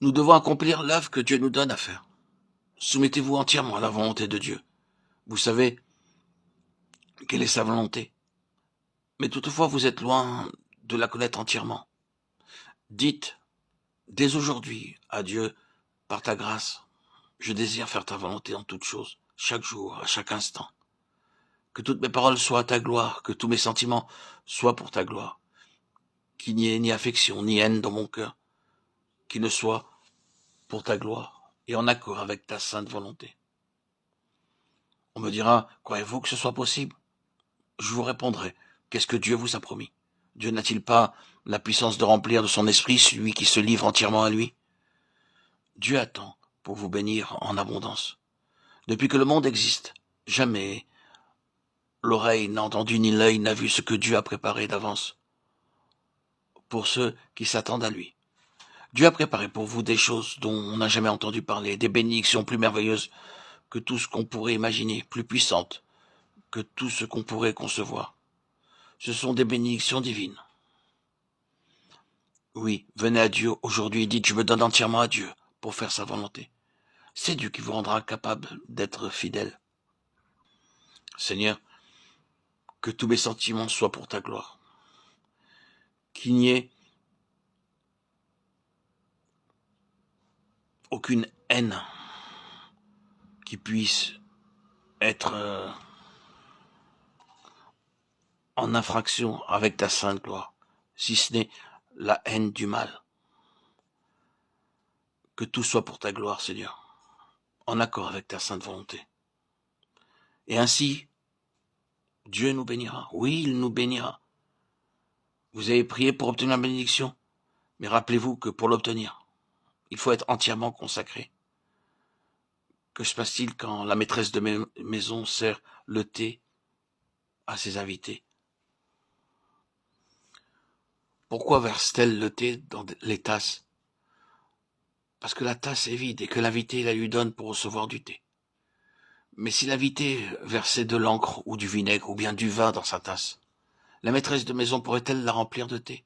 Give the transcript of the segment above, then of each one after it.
Nous devons accomplir l'œuvre que Dieu nous donne à faire. Soumettez-vous entièrement à la volonté de Dieu. Vous savez quelle est sa volonté. Mais toutefois, vous êtes loin de la connaître entièrement. Dites, dès aujourd'hui, à Dieu, par ta grâce, je désire faire ta volonté en toutes choses, chaque jour, à chaque instant. Que toutes mes paroles soient à ta gloire, que tous mes sentiments soient pour ta gloire. Qu'il n'y ait ni affection, ni haine dans mon cœur, qui ne soit pour ta gloire et en accord avec ta sainte volonté. On me dira, croyez-vous que ce soit possible? Je vous répondrai, qu'est-ce que Dieu vous a promis? Dieu n'a-t-il pas la puissance de remplir de son esprit celui qui se livre entièrement à lui? Dieu attend pour vous bénir en abondance. Depuis que le monde existe, jamais l'oreille n'a entendu ni l'œil n'a vu ce que Dieu a préparé d'avance pour ceux qui s'attendent à lui. Dieu a préparé pour vous des choses dont on n'a jamais entendu parler, des bénédictions plus merveilleuses que tout ce qu'on pourrait imaginer, plus puissantes que tout ce qu'on pourrait concevoir. Ce sont des bénédictions divines. Oui, venez à Dieu aujourd'hui et dites, je me donne entièrement à Dieu pour faire sa volonté. C'est Dieu qui vous rendra capable d'être fidèle. Seigneur, que tous mes sentiments soient pour ta gloire. Qu'il n'y ait aucune haine qui puisse être en infraction avec ta sainte gloire, si ce n'est la haine du mal. Que tout soit pour ta gloire, Seigneur, en accord avec ta sainte volonté. Et ainsi, Dieu nous bénira. Oui, il nous bénira. Vous avez prié pour obtenir la bénédiction, mais rappelez-vous que pour l'obtenir, il faut être entièrement consacré. Que se passe-t-il quand la maîtresse de maison sert le thé à ses invités? Pourquoi verse-t-elle le thé dans les tasses? Parce que la tasse est vide et que l'invité la lui donne pour recevoir du thé. Mais si l'invité versait de l'encre ou du vinaigre ou bien du vin dans sa tasse, la maîtresse de maison pourrait-elle la remplir de thé?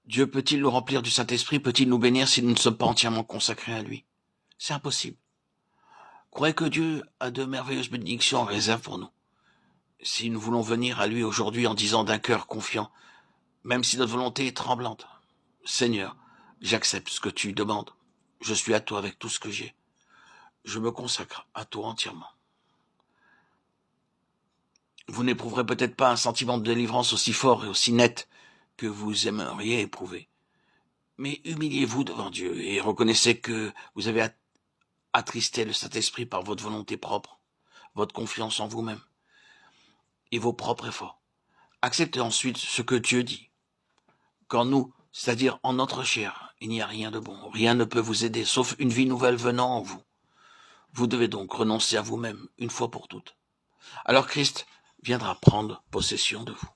Dieu peut-il nous remplir du Saint-Esprit? Peut-il nous bénir si nous ne sommes pas entièrement consacrés à lui? C'est impossible. Croyez que Dieu a de merveilleuses bénédictions en réserve pour nous. Si nous voulons venir à lui aujourd'hui en disant d'un cœur confiant, même si notre volonté est tremblante, Seigneur, j'accepte ce que tu demandes. Je suis à toi avec tout ce que j'ai. Je me consacre à toi entièrement. Vous n'éprouverez peut-être pas un sentiment de délivrance aussi fort et aussi net que vous aimeriez éprouver. Mais humiliez-vous devant Dieu et reconnaissez que vous avez attristé le Saint-Esprit par votre volonté propre, votre confiance en vous-même et vos propres efforts. Acceptez ensuite ce que Dieu dit. Qu'en nous, c'est-à-dire en notre chair, il n'y a rien de bon. Rien ne peut vous aider, sauf une vie nouvelle venant en vous. Vous devez donc renoncer à vous-même, une fois pour toutes. Alors Christ viendra prendre possession de vous.